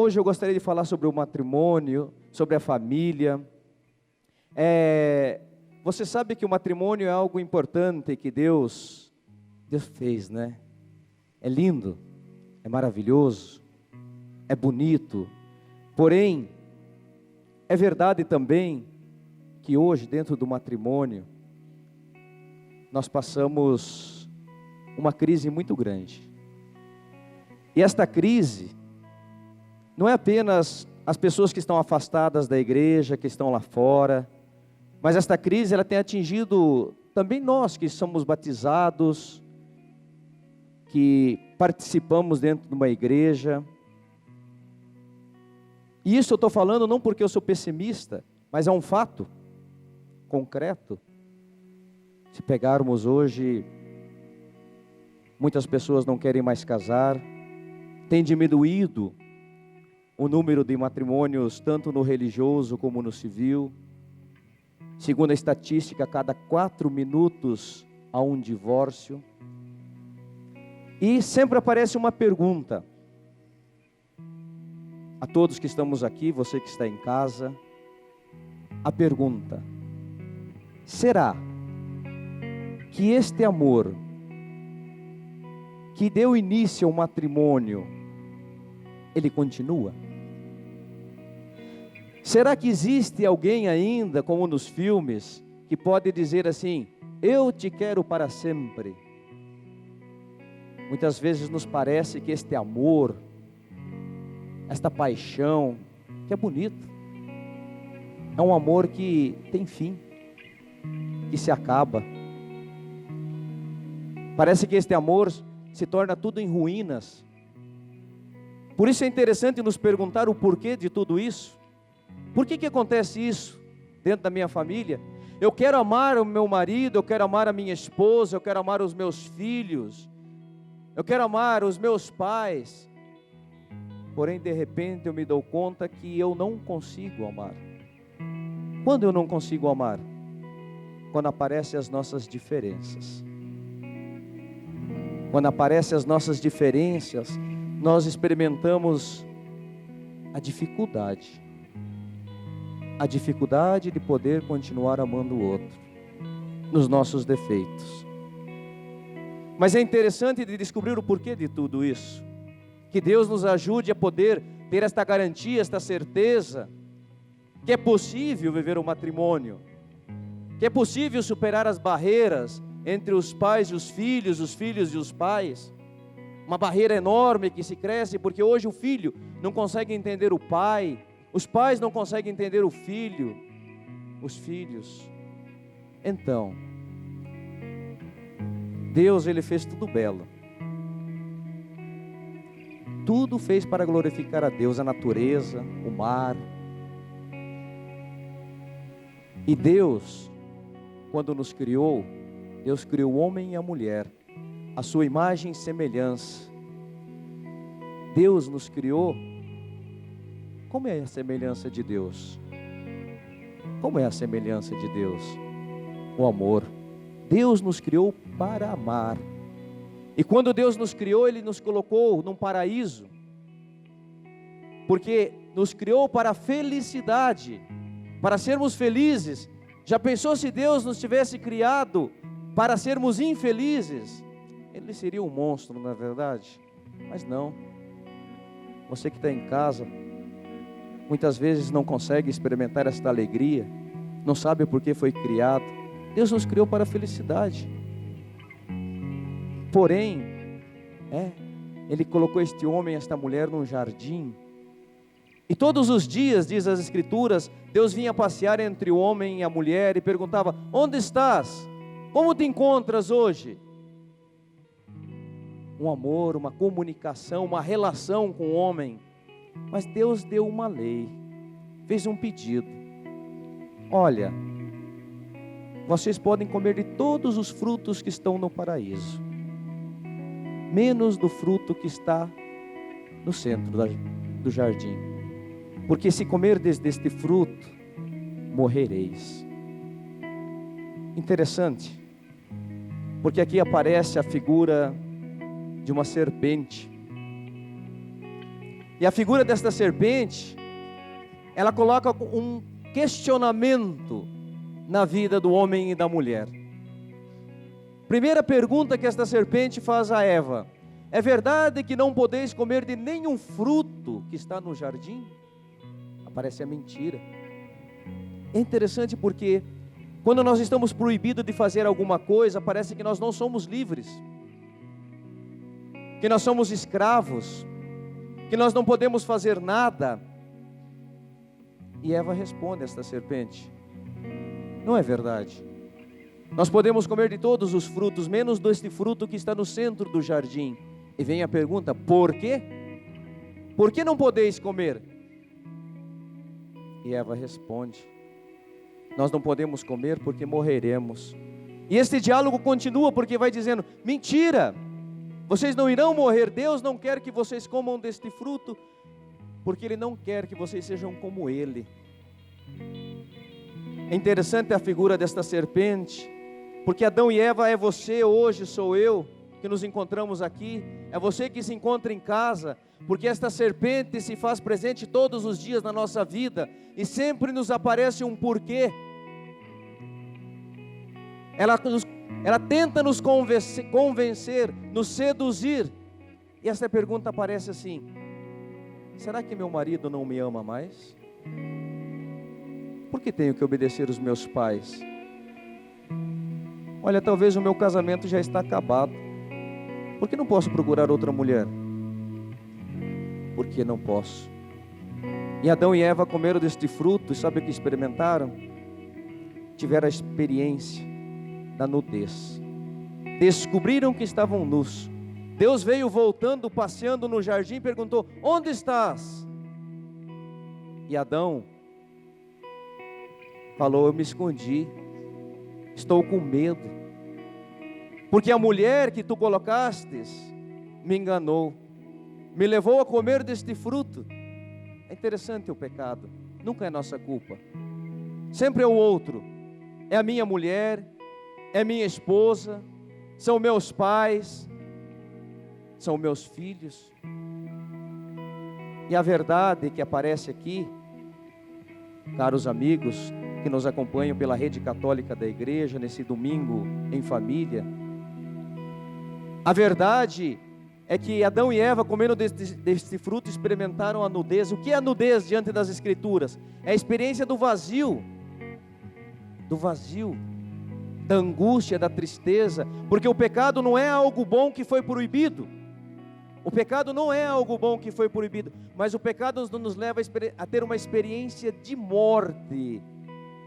hoje eu gostaria de falar sobre o matrimônio, sobre a família. Você sabe que o matrimônio é algo importante que Deus fez, né? É lindo, é maravilhoso, é bonito. Porém, é verdade também que hoje, dentro do matrimônio, nós passamos uma crise muito grande. E esta crise não é apenas as pessoas que estão afastadas da igreja, que estão lá fora, mas esta crise ela tem atingido também nós que somos batizados, que participamos dentro de uma igreja. E isso eu estou falando não porque eu sou pessimista, mas é um fato concreto. Se pegarmos hoje, muitas pessoas não querem mais casar, tem diminuído o número de matrimônios, tanto no religioso como no civil. Segundo a estatística, a cada 4 minutos há um divórcio. E sempre aparece uma pergunta, a todos que estamos aqui, você que está em casa, a pergunta: será que este amor que deu início ao matrimônio, ele continua? Será que existe alguém ainda, como nos filmes, que pode dizer assim: eu te quero para sempre? Muitas vezes nos parece que este amor, esta paixão, que é bonito, é um amor que tem fim, que se acaba. Parece que este amor se torna tudo em ruínas. Por isso é interessante nos perguntar o porquê de tudo isso. Por que acontece isso dentro da minha família? Eu quero amar o meu marido, eu quero amar a minha esposa, eu quero amar os meus filhos, eu quero amar os meus pais. Porém, de repente eu me dou conta que eu não consigo amar. Quando eu não consigo amar? Quando aparecem as nossas diferenças. Quando aparecem as nossas diferenças, nós experimentamos a dificuldade de poder continuar amando o outro, nos nossos defeitos. Mas é interessante de descobrir o porquê de tudo isso. Que Deus nos ajude a poder ter esta garantia, esta certeza, que é possível viver um matrimônio, que é possível superar as barreiras entre os pais e os filhos e os pais. Uma barreira enorme que se cresce, porque hoje o filho não consegue entender o pai, os pais não conseguem entender o filho, os filhos. Então, Deus, Ele fez tudo belo. Tudo fez para glorificar a Deus, a natureza, o mar. E Deus, quando nos criou, Deus criou o homem e a mulher, a sua imagem e semelhança. Deus nos criou. Como é a semelhança de Deus? Como é a semelhança de Deus? O amor. Deus nos criou para amar. E quando Deus nos criou, Ele nos colocou num paraíso. Porque nos criou para a felicidade, para sermos felizes. Já pensou se Deus nos tivesse criado para sermos infelizes? Ele seria um monstro, na verdade. Mas não. Você que está em casa, muitas vezes não consegue experimentar esta alegria, não sabe por que foi criado. Deus nos criou para a felicidade. Porém, Ele colocou este homem e esta mulher num jardim. E todos os dias, diz as Escrituras, Deus vinha passear entre o homem e a mulher e perguntava: onde estás? Como te encontras hoje? Um amor, uma comunicação, uma relação com o homem. Mas Deus deu uma lei, fez um pedido: olha, vocês podem comer de todos os frutos que estão no paraíso, menos do fruto que está no centro do jardim, porque se comerdes deste fruto, morrereis. Interessante, porque aqui aparece a figura de uma serpente. E a figura desta serpente, ela coloca um questionamento na vida do homem e da mulher. Primeira pergunta que esta serpente faz a Eva: é verdade que não podeis comer de nenhum fruto que está no jardim? Aparece a mentira. É interessante porque quando nós estamos proibidos de fazer alguma coisa, parece que nós não somos livres, que nós somos escravos, que nós não podemos fazer nada. E Eva responde a esta serpente: não é verdade. Nós podemos comer de todos os frutos, menos deste fruto que está no centro do jardim. E vem a pergunta: por quê? Por que não podeis comer? E Eva responde: nós não podemos comer porque morreremos. E este diálogo continua porque vai dizendo: mentira, vocês não irão morrer. Deus não quer que vocês comam deste fruto, porque Ele não quer que vocês sejam como Ele. É interessante a figura desta serpente, porque Adão e Eva é você, hoje sou eu, que nos encontramos aqui, é você que se encontra em casa, porque esta serpente se faz presente todos os dias na nossa vida, e sempre nos aparece um porquê. Ela tenta nos convencer, nos seduzir, e essa pergunta aparece assim: será que meu marido não me ama mais? Por que tenho que obedecer os meus pais? Olha, talvez o meu casamento já está acabado. Por que não posso procurar outra mulher? Por que não posso? E Adão e Eva comeram deste fruto, e sabe o que experimentaram? Tiveram a experiência da nudez. Descobriram que estavam nus. Deus veio voltando, passeando no jardim e perguntou: onde estás? E Adão falou: eu me escondi, estou com medo, porque a mulher que tu colocastes me enganou, me levou a comer deste fruto. É interessante o pecado, nunca é nossa culpa, sempre é o outro, é a minha mulher, é minha esposa, são meus pais, são meus filhos. E a verdade que aparece aqui, caros amigos que nos acompanham pela rede católica da igreja, nesse domingo em família, a verdade é que Adão e Eva, comendo deste fruto, experimentaram a nudez. O que é a nudez diante das Escrituras? É a experiência do vazio, da angústia, da tristeza, porque o pecado não é algo bom que foi proibido. O pecado não é algo bom que foi proibido, mas o pecado nos leva a ter uma experiência de morte.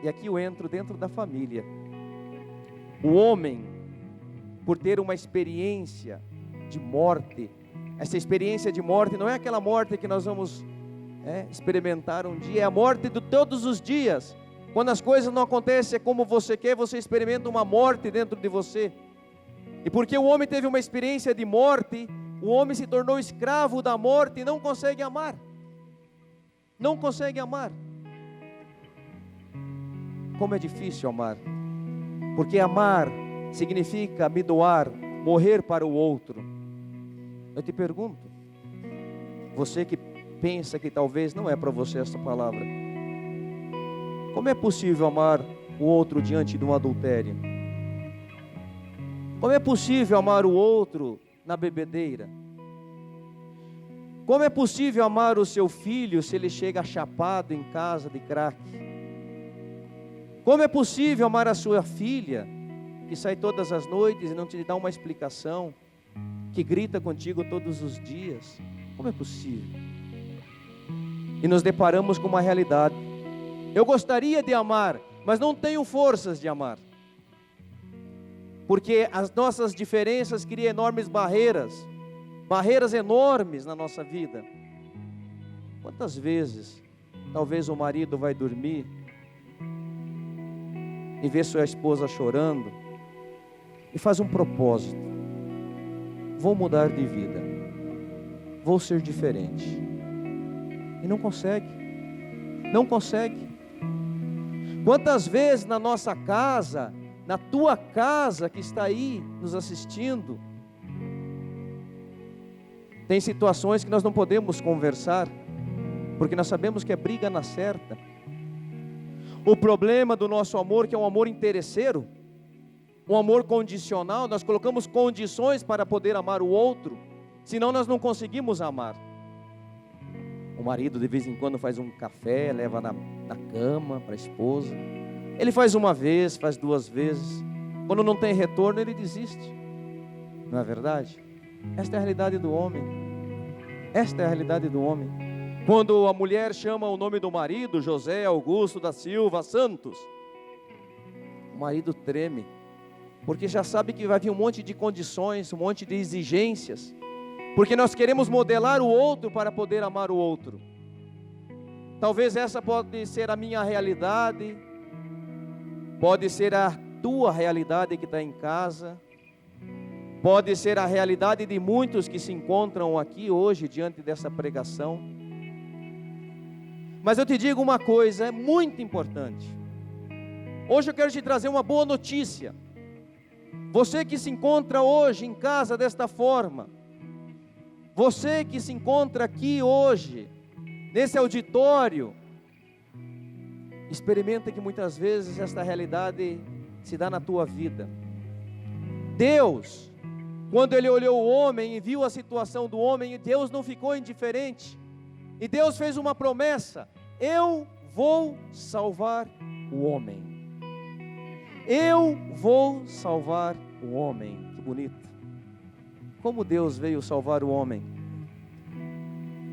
E aqui eu entro dentro da família. O homem, por ter uma experiência de morte, essa experiência de morte não é aquela morte que nós vamos experimentar um dia, é a morte de todos os dias. Quando as coisas não acontecem como você quer, você experimenta uma morte dentro de você. E porque o homem teve uma experiência de morte, o homem se tornou escravo da morte e não consegue amar. Não consegue amar. Como é difícil amar. Porque amar significa me doar, morrer para o outro. Eu te pergunto, você que pensa que talvez não é para você essa palavra, como é possível amar o outro diante de um adultério? Como é possível amar o outro na bebedeira? Como é possível amar o seu filho se ele chega chapado em casa de crack? Como é possível amar a sua filha que sai todas as noites e não te dá uma explicação, que grita contigo todos os dias? Como é possível? E nos deparamos com uma realidade: eu gostaria de amar, mas não tenho forças de amar, porque as nossas diferenças criam enormes barreiras enormes na nossa vida. Quantas vezes talvez o marido vai dormir e vê sua esposa chorando e faz um propósito: vou mudar de vida, vou ser diferente, e não consegue. Quantas vezes na nossa casa, na tua casa que está aí nos assistindo, Tem situações que nós não podemos conversar, porque nós sabemos que é briga na certa. O problema do nosso amor, que é um amor interesseiro, um amor condicional, nós colocamos condições para poder amar o outro, senão nós não conseguimos amar. O marido de vez em quando faz um café, leva na cama para a esposa. Ele faz uma vez, faz duas vezes. Quando não tem retorno, ele desiste. Não é verdade? Esta é a realidade do homem. Esta é a realidade do homem. Quando a mulher chama o nome do marido, José Augusto da Silva Santos, o marido treme, porque já sabe que vai vir um monte de condições, um monte de exigências, porque nós queremos modelar o outro para poder amar o outro. Talvez essa pode ser a minha realidade, pode ser a tua realidade que está em casa, pode ser a realidade de muitos que se encontram aqui hoje diante dessa pregação. Mas eu te digo uma coisa, é muito importante. Hoje eu quero te trazer uma boa notícia. Você que se encontra hoje em casa desta forma, você que se encontra aqui hoje, nesse auditório, experimenta que muitas vezes esta realidade se dá na tua vida. Deus, quando Ele olhou o homem e viu a situação do homem, Deus não ficou indiferente. E Deus fez uma promessa: eu vou salvar o homem. Eu vou salvar o homem. Que bonito. Como Deus veio salvar o homem?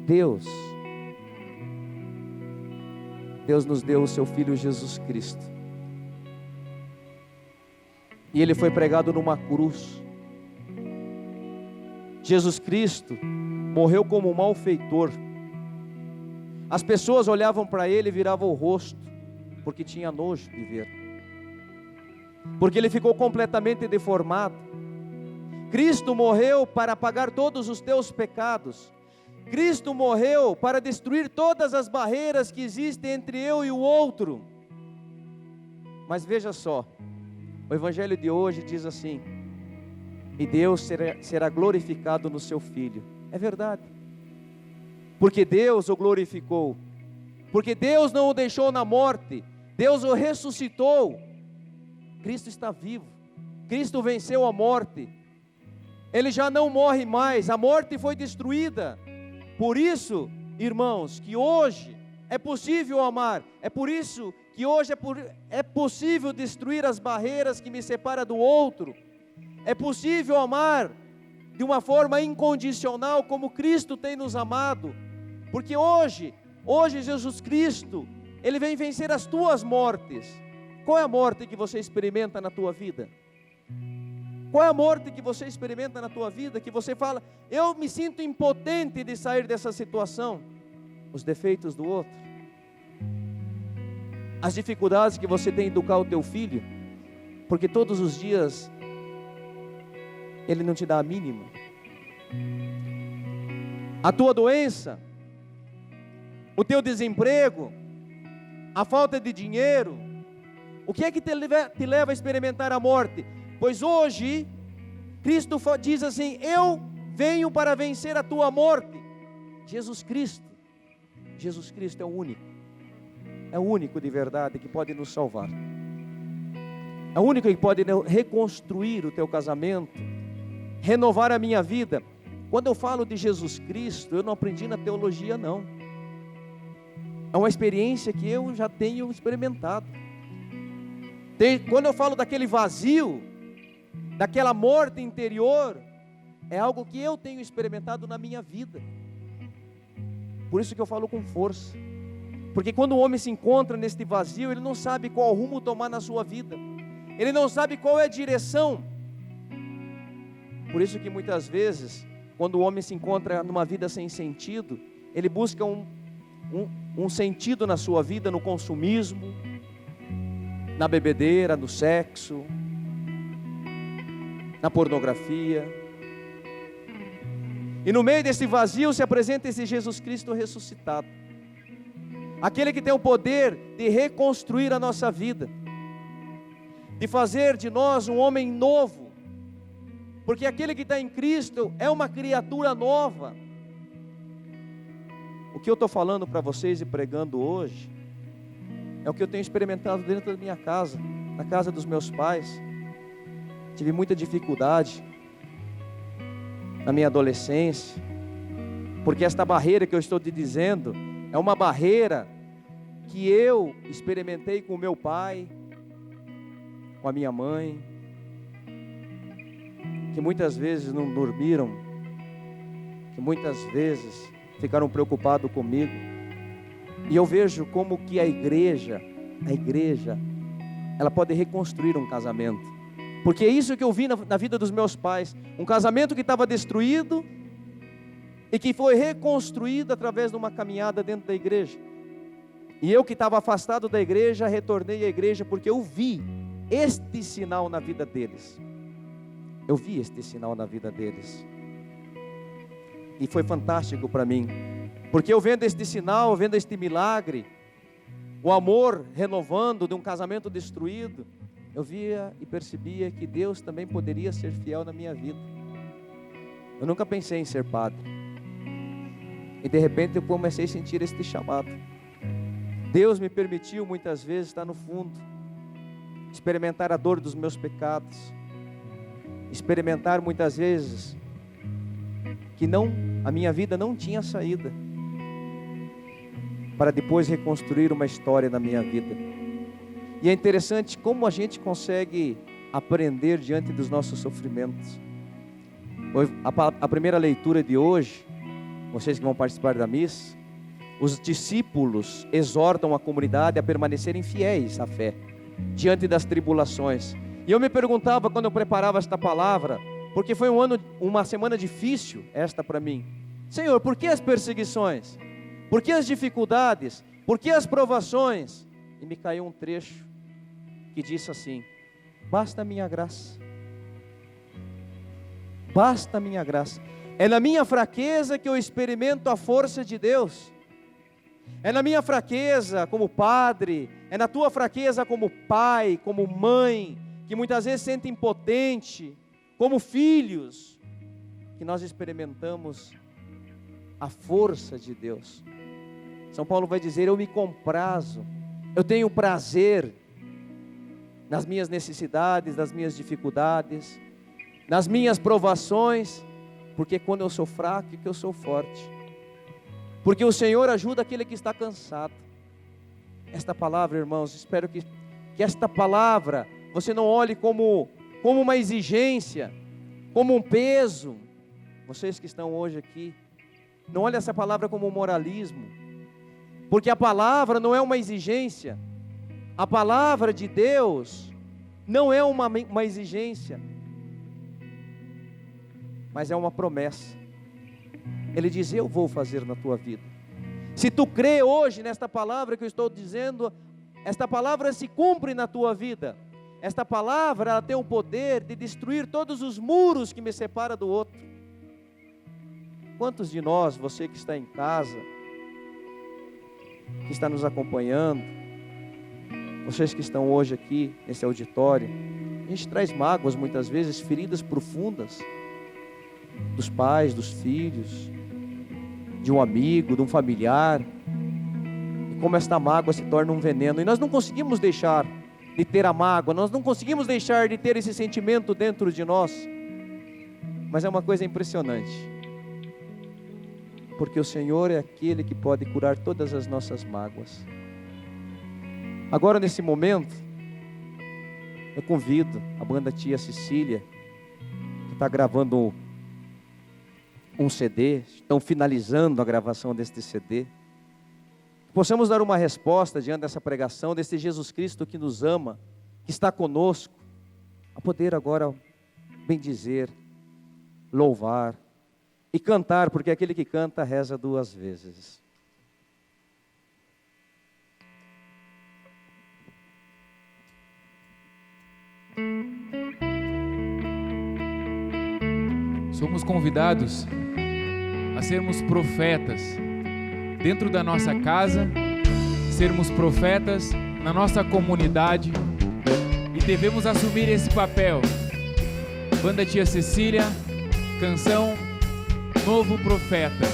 Deus nos deu o seu Filho Jesus Cristo. E Ele foi pregado numa cruz. Jesus Cristo morreu como um malfeitor. As pessoas olhavam para Ele e viravam o rosto, porque tinha nojo de ver. Porque Ele ficou completamente deformado. Cristo morreu para pagar todos os teus pecados. Cristo morreu para destruir todas as barreiras que existem entre eu e o outro. Mas veja só, o Evangelho de hoje diz assim: e Deus será glorificado no seu Filho. É verdade. Porque Deus o glorificou. Porque Deus não o deixou na morte. Deus o ressuscitou. Cristo está vivo. Cristo venceu a morte. Ele já não morre mais. A morte foi destruída. Por isso, irmãos, que hoje é possível amar. É por isso que hoje é possível destruir as barreiras que me separam do outro. É possível amar de uma forma incondicional, como Cristo tem nos amado. Porque hoje Jesus Cristo, Ele vem vencer as tuas mortes. Qual é a morte que você experimenta na tua vida? Qual é a morte que você experimenta na tua vida, que você fala: eu me sinto impotente de sair dessa situação? Os defeitos do outro, as dificuldades que você tem em educar o teu filho, porque todos os dias ele não te dá a mínima. A tua doença, o teu desemprego, a falta de dinheiro, o que é que te leva a experimentar a morte? Pois hoje, Cristo diz assim: eu venho para vencer a tua morte. Jesus Cristo é o único de verdade que pode nos salvar. É o único que pode reconstruir o teu casamento, renovar a minha vida. Quando eu falo de Jesus Cristo, eu não aprendi na teologia, não. É uma experiência que eu já tenho experimentado. Quando eu falo daquele vazio, daquela morte interior, é algo que eu tenho experimentado na minha vida. Por isso que eu falo com força. Porque quando o homem se encontra neste vazio, ele não sabe qual rumo tomar na sua vida. Ele não sabe qual é a direção. Por isso que muitas vezes, quando o homem se encontra numa vida sem sentido, ele busca um sentido na sua vida, no consumismo, na bebedeira, no sexo, na pornografia. E no meio desse vazio se apresenta esse Jesus Cristo ressuscitado, aquele que tem o poder de reconstruir a nossa vida, de fazer de nós um homem novo, porque aquele que está em Cristo é uma criatura nova. O que eu estou falando para vocês e pregando hoje, é o que eu tenho experimentado dentro da minha casa, na casa dos meus pais. Tive muita dificuldade na minha adolescência, porque esta barreira que eu estou te dizendo, é uma barreira que eu experimentei com o meu pai, com a minha mãe, que muitas vezes não dormiram, que muitas vezes ficaram preocupados comigo. E eu vejo como que a igreja, ela pode reconstruir um casamento. Porque é isso que eu vi na vida dos meus pais. Um casamento que estava destruído e que foi reconstruído através de uma caminhada dentro da igreja. E eu que estava afastado da igreja, retornei à igreja porque eu vi este sinal na vida deles. Eu vi este sinal na vida deles. E foi fantástico para mim. Porque eu vendo este sinal, vendo este milagre, o amor renovando de um casamento destruído, eu via e percebia que Deus também poderia ser fiel na minha vida. Eu nunca pensei em ser padre. E de repente eu comecei a sentir este chamado. Deus me permitiu muitas vezes estar no fundo, experimentar a dor dos meus pecados, experimentar muitas vezes que a minha vida não tinha saída, para depois reconstruir uma história na minha vida. E é interessante como a gente consegue aprender diante dos nossos sofrimentos. A primeira leitura de hoje, vocês que vão participar da missa, os discípulos exortam a comunidade a permanecerem fiéis à fé, diante das tribulações. E eu me perguntava quando eu preparava esta palavra, porque foi uma semana difícil esta para mim. Senhor, por que as perseguições? Por que as dificuldades? Por que as provações? E me caiu um trecho que disse assim: basta a minha graça. Basta a minha graça. É na minha fraqueza que eu experimento a força de Deus. É na minha fraqueza como padre, é na tua fraqueza como pai, como mãe, que muitas vezes sente impotente, como filhos, que nós experimentamos a força de Deus. São Paulo vai dizer: eu me comprazo, eu tenho prazer nas minhas necessidades, nas minhas dificuldades, nas minhas provações, porque quando eu sou fraco é que eu sou forte. Porque o Senhor ajuda aquele que está cansado. Esta palavra, irmãos, espero que esta palavra você não olhe como uma exigência, como um peso. Vocês que estão hoje aqui, não olhe essa palavra como um moralismo, porque a palavra não é uma exigência. A palavra de Deus não é uma exigência, mas é uma promessa. Ele diz: eu vou fazer na tua vida. Se tu crê hoje nesta palavra que eu estou dizendo, esta palavra se cumpre na tua vida. Esta palavra, ela tem o poder de destruir todos os muros que me separam do outro. Quantos de nós, você que está em casa, que está nos acompanhando, vocês que estão hoje aqui nesse auditório, a gente traz mágoas muitas vezes, feridas profundas, dos pais, dos filhos, de um amigo, de um familiar, e como esta mágoa se torna um veneno, e nós não conseguimos deixar de ter a mágoa, nós não conseguimos deixar de ter esse sentimento dentro de nós, mas é uma coisa impressionante, porque o Senhor é aquele que pode curar todas as nossas mágoas. Agora nesse momento, eu convido a banda Tia Cecília, que está gravando um CD, estão finalizando a gravação deste CD, possamos dar uma resposta diante dessa pregação, desse Jesus Cristo que nos ama, que está conosco, a poder agora bendizer, louvar e cantar, porque aquele que canta reza 2 vezes. Somos convidados a sermos profetas dentro da nossa casa, sermos profetas na nossa comunidade, e devemos assumir esse papel Banda Tia Cecília, canção Novo Profeta.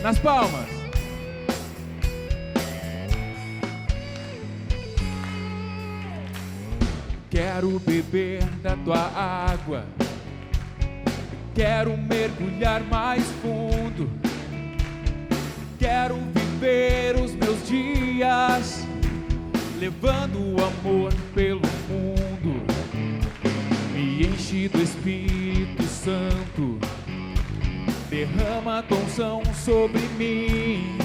Nas palmas. Quero beber da tua água, quero mergulhar mais fundo, quero viver os meus dias levando o amor pelo mundo. Me enche do Espírito Santo, derrama a tua unção sobre mim.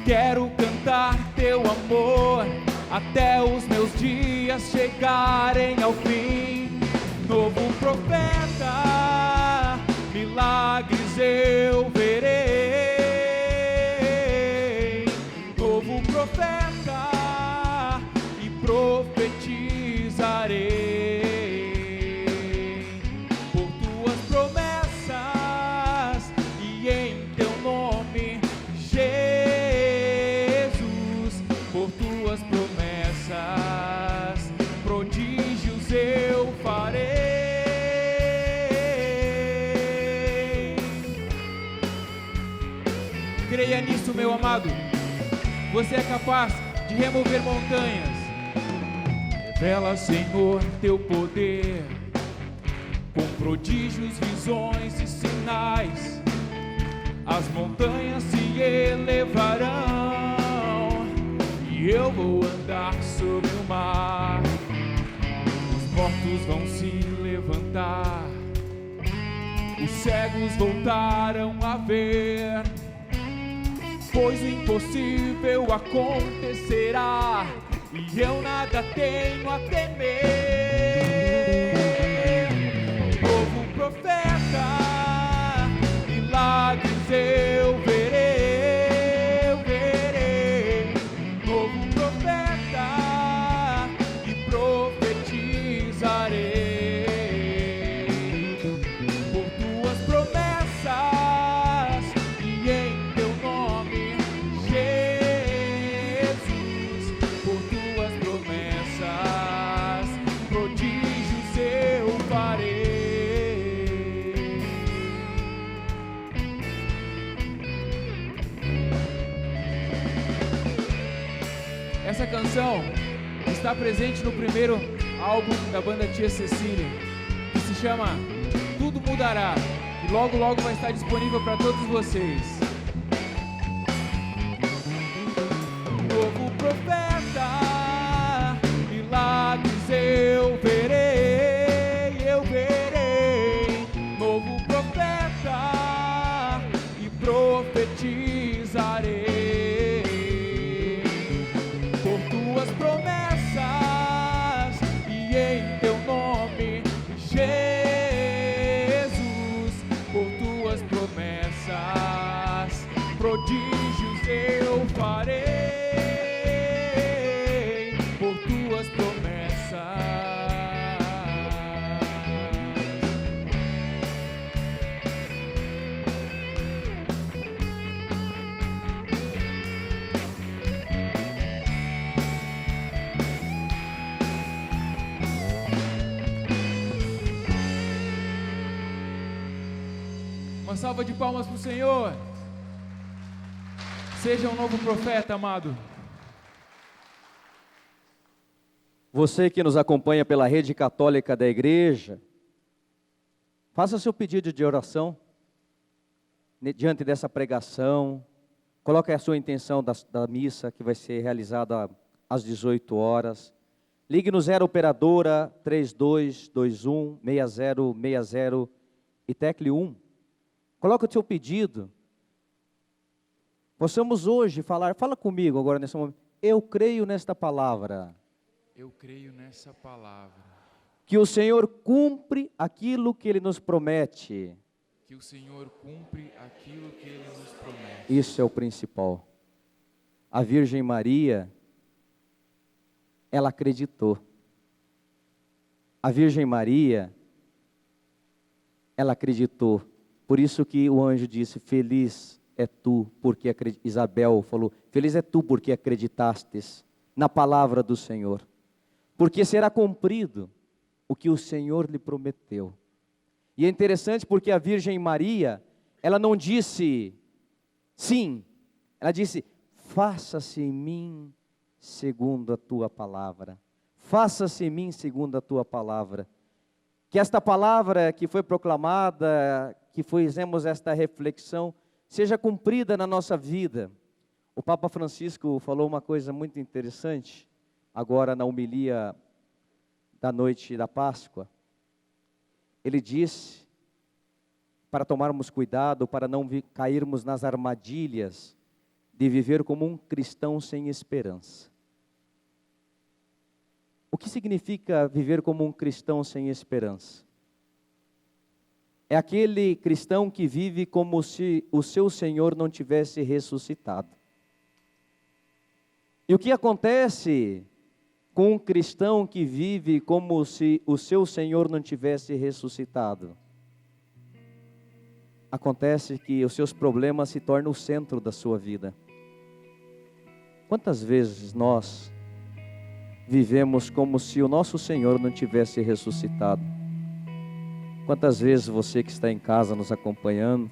Quero cantar teu amor até os meus dias chegarem ao fim. Novo profeta, milagres eu verei. Novo profeta, e profetizarei por tuas promessas e em teu nome, Jesus. Por tuas promessas, prodígios eu farei. Creia nisso, meu amado. Você é capaz de remover montanhas. Revela, Senhor, teu poder, com prodígios, visões e sinais. As montanhas se elevarão e eu vou andar sobre o mar. Os mortos vão se levantar, os cegos voltaram a ver, pois o impossível acontecerá e eu nada tenho a temer. Novo profeta, milagres eu verei, eu verei. Novo profeta, e profetizarei por tuas promessas e em teu nome, Jesus. Por tuas promessas, prodígios eu farei. Essa canção está presente no primeiro álbum da banda Tia Cecília, que se chama Tudo Mudará, e logo logo vai estar disponível para todos vocês. Novo profeta, milagres eu verei, eu verei. Novo profeta, e profetizarei por tuas promessas e em teu nome, Jesus. Por tuas promessas, prodígios eu farei. Por tuas promessas. Uma salva de palmas para o Senhor. Seja um novo profeta, amado. Você que nos acompanha pela rede católica da igreja, faça seu pedido de oração diante dessa pregação. Coloque a sua intenção da missa que vai ser realizada às 18 horas. Ligue no 0 operadora 3221 6060 e tecle 1. Coloque o seu pedido. Possamos hoje fala comigo agora nesse momento. Eu creio nesta palavra. Eu creio nessa palavra. Que o Senhor cumpre aquilo que Ele nos promete. Que o Senhor cumpre aquilo que Ele nos promete. Isso é o principal. A Virgem Maria, ela acreditou. A Virgem Maria, ela acreditou. Por isso que o anjo disse, feliz é tu, porque Isabel falou, feliz é tu porque acreditastes na palavra do Senhor. porque será cumprido o que o Senhor lhe prometeu. E é interessante porque a Virgem Maria, ela não disse sim, ela disse: faça-se em mim segundo a tua palavra. Faça-se em mim segundo a tua palavra. Que esta palavra que foi proclamada, que fizemos esta reflexão, seja cumprida na nossa vida. O Papa Francisco falou uma coisa muito interessante, agora na homilia da noite da Páscoa. Ele disse para tomarmos cuidado, para não cairmos nas armadilhas de viver como um cristão sem esperança. O que significa viver como um cristão sem esperança? É aquele cristão que vive como se o seu Senhor não tivesse ressuscitado. E o que acontece com um cristão que vive como se o seu Senhor não tivesse ressuscitado? Acontece que os seus problemas se tornam o centro da sua vida. Quantas vezes nós vivemos como se o nosso Senhor não tivesse ressuscitado? Quantas vezes você que está em casa nos acompanhando,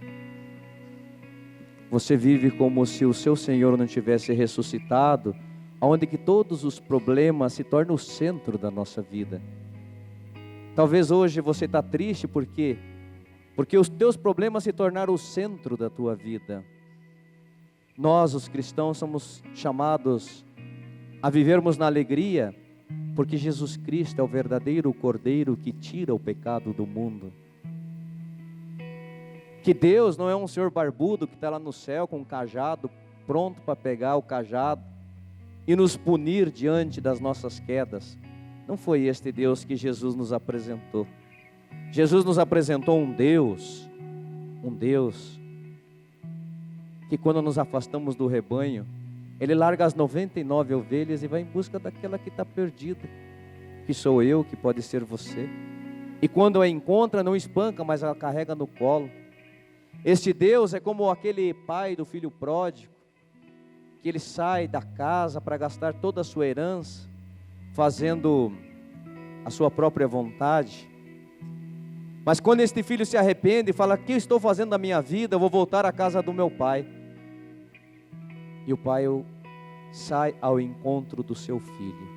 você vive como se o seu Senhor não tivesse ressuscitado, onde que todos os problemas se tornam o centro da nossa vida? Talvez hoje você está triste porque os teus problemas se tornaram o centro da tua vida. Nós, os cristãos, somos chamados a vivermos na alegria, porque Jesus Cristo é o verdadeiro Cordeiro que tira o pecado do mundo. Que Deus não é um Senhor barbudo que está lá no céu com um cajado, pronto para pegar o cajado e nos punir diante das nossas quedas. Não foi este Deus que Jesus nos apresentou. Jesus nos apresentou um Deus que quando nos afastamos do rebanho, Ele larga as 99 ovelhas e vai em busca daquela que está perdida, que sou eu, que pode ser você. E quando a encontra, não espanca, mas ela carrega no colo. Este Deus é como aquele pai do filho pródigo, que ele sai da casa para gastar toda a sua herança, fazendo a sua própria vontade. Mas quando este filho se arrepende e fala: o que eu estou fazendo na minha vida? Eu vou voltar à casa do meu pai. E o pai sai ao encontro do seu filho.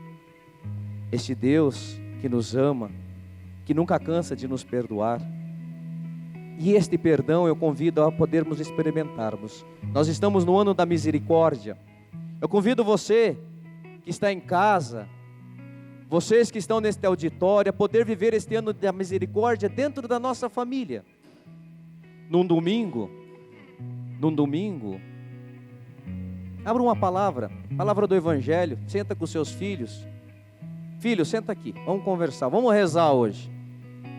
Este Deus que nos ama, que nunca cansa de nos perdoar. E este perdão eu convido a podermos experimentarmos. Nós estamos no ano da misericórdia. Eu convido você que está em casa, vocês que estão neste auditório, a poder viver este ano da misericórdia dentro da nossa família. Num domingo, abra uma palavra do Evangelho, senta com seus filhos. Filho, senta aqui, vamos conversar, vamos rezar hoje.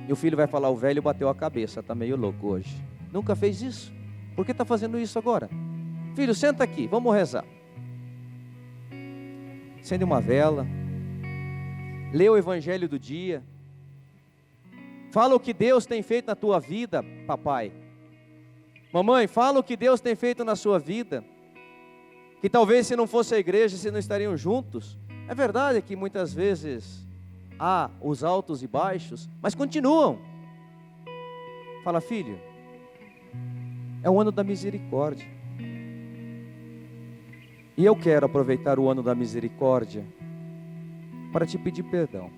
E o filho vai falar: o velho bateu a cabeça, está meio louco hoje. Nunca fez isso? Por que está fazendo isso agora? Filho, senta aqui, vamos rezar. Acende uma vela, lê o Evangelho do dia, fala o que Deus tem feito na tua vida, papai. Mamãe, fala o que Deus tem feito na sua vida, que talvez se não fosse a igreja, vocês não estariam juntos. É verdade que muitas vezes há os altos e baixos, mas continuam. Fala: filho, é o ano da misericórdia. E eu quero aproveitar o ano da misericórdia para te pedir perdão.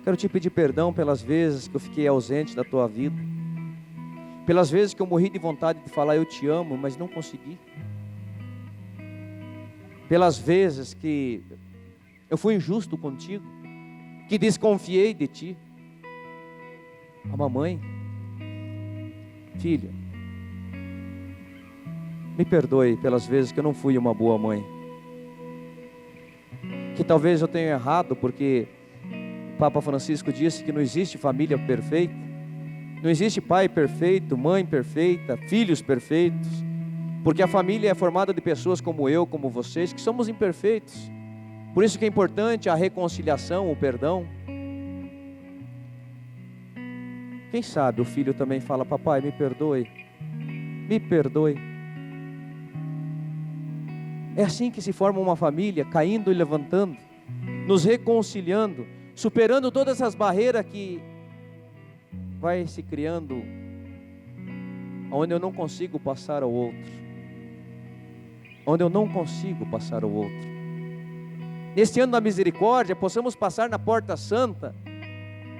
Quero te pedir perdão pelas vezes que eu fiquei ausente da tua vida, pelas vezes que eu morri de vontade de falar eu te amo, mas não consegui, pelas vezes que eu fui injusto contigo, que desconfiei de ti. A mamãe: filha, me perdoe pelas vezes que eu não fui uma boa mãe, que talvez eu tenha errado, porque o Papa Francisco disse que não existe família perfeita, não existe pai perfeito, mãe perfeita, filhos perfeitos, porque a família é formada de pessoas como eu, como vocês, que somos imperfeitos. Por isso que é importante a reconciliação, o perdão. Quem sabe o filho também fala: papai, me perdoe, me perdoe. É assim que se forma uma família, caindo e levantando. nos reconciliando, superando todas essas barreiras que vai se criando, onde eu não consigo passar ao outro, onde eu não consigo passar ao outro. Neste ano da misericórdia, possamos passar na Porta Santa,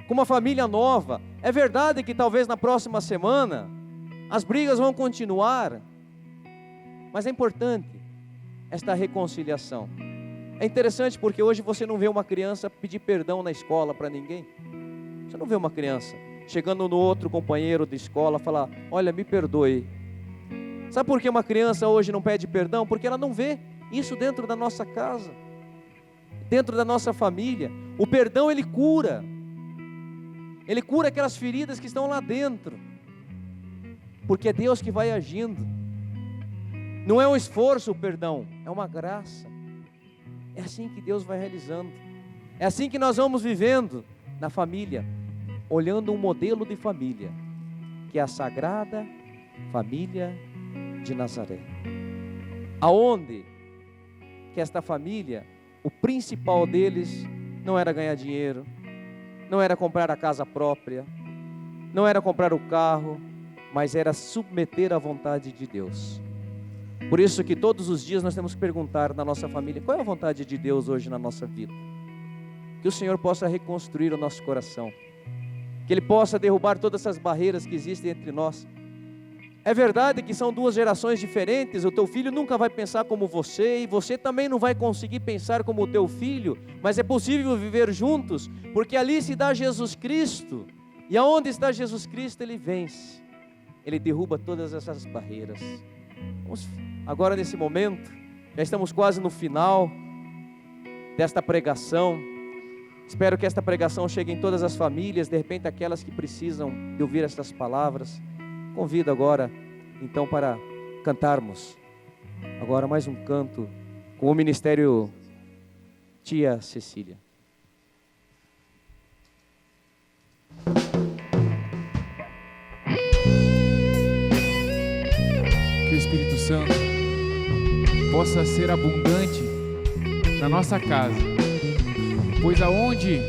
com uma família nova. É verdade que talvez na próxima semana, as brigas vão continuar, mas é importante esta reconciliação. É interessante porque hoje você não vê uma criança pedir perdão na escola para ninguém. Você não vê uma criança chegando no outro companheiro de escola falar: olha, me perdoe. Sabe por que uma criança hoje não pede perdão? Porque ela não vê isso dentro da nossa casa, dentro da nossa família. O perdão, ele cura aquelas feridas que estão lá dentro, porque é Deus que vai agindo. Não é um esforço o perdão, é uma graça. É assim que Deus vai realizando. É assim que nós vamos vivendo na família, olhando um modelo de família, que é a Sagrada Família de Nazaré. Aonde que esta família, o principal deles não era ganhar dinheiro, não era comprar a casa própria, não era comprar o carro, mas era submeter à vontade de Deus. Por isso que todos os dias nós temos que perguntar na nossa família: qual é a vontade de Deus hoje na nossa vida? Que o Senhor possa reconstruir o nosso coração, que Ele possa derrubar todas essas barreiras que existem entre nós. É verdade que são duas gerações diferentes, o teu filho nunca vai pensar como você, e você também não vai conseguir pensar como o teu filho, mas é possível viver juntos, porque ali se dá Jesus Cristo, e aonde está Jesus Cristo, Ele vence, Ele derruba todas essas barreiras. Vamos agora, nesse momento, já estamos quase no final desta pregação. Espero que esta pregação chegue em todas as famílias, de repente aquelas que precisam de ouvir estas palavras. Convido agora, então, para cantarmos agora mais um canto com o Ministério Tia Cecília. Que o Espírito Santo possa ser abundante na nossa casa, pois aonde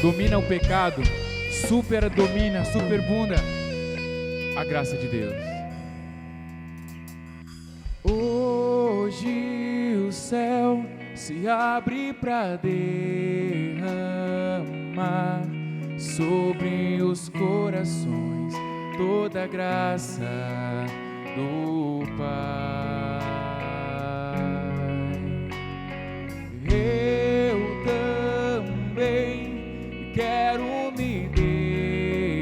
domina o pecado, superabunda a graça de Deus. Hoje o céu se abre para derramar sobre os corações toda a graça do Pai. Eu também quero me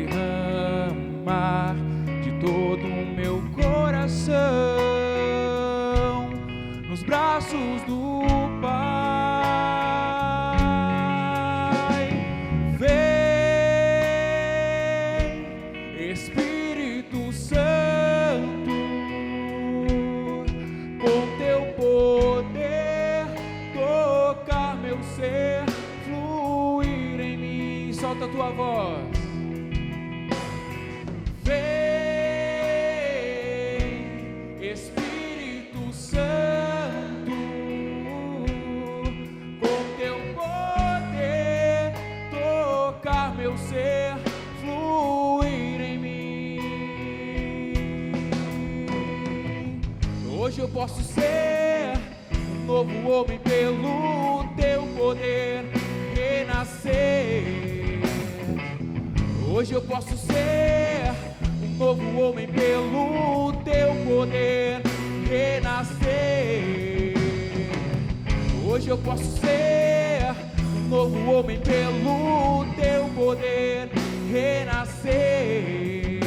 derramar de todo o meu coração nos braços do Pai. Vem, Espírito Santo, com teu poder tocar meu ser, fluir em mim. Solta a tua voz. Vem, Espírito Santo, com teu poder tocar meu ser, fluir em mim. Hoje eu posso ser um novo homem pelo teu poder, renascer. Hoje eu posso ser um novo homem pelo teu poder, renascer. Hoje eu posso ser um novo homem pelo teu poder, renascer.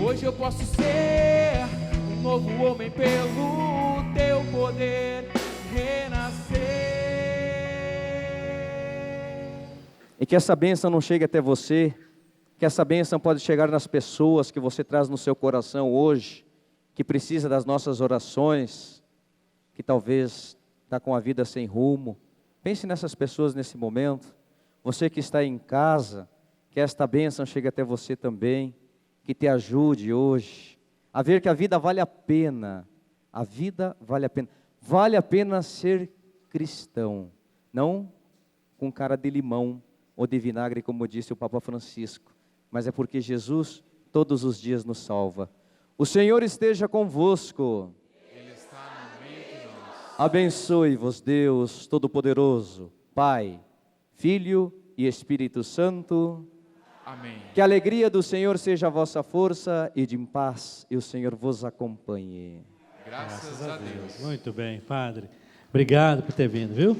Hoje eu posso ser um novo homem pelo teu poder, renascer. E que essa bênção não chegue até você, que essa bênção pode chegar nas pessoas que você traz no seu coração hoje, que precisa das nossas orações, que talvez está com a vida sem rumo. Pense nessas pessoas nesse momento. Você que está em casa, que esta bênção chegue até você também, que te ajude hoje a ver que a vida vale a pena. A vida vale a pena. Vale a pena ser cristão. Não com cara de limão ou de vinagre, como disse o Papa Francisco, mas é porque Jesus todos os dias nos salva. O Senhor esteja convosco. Ele está no meio de nós. Abençoe-vos, Deus Todo-Poderoso, Pai, Filho e Espírito Santo. Amém. Que a alegria do Senhor seja a vossa força e de paz, e o Senhor vos acompanhe. Graças a Deus. Muito bem, Padre. Obrigado por ter vindo, viu?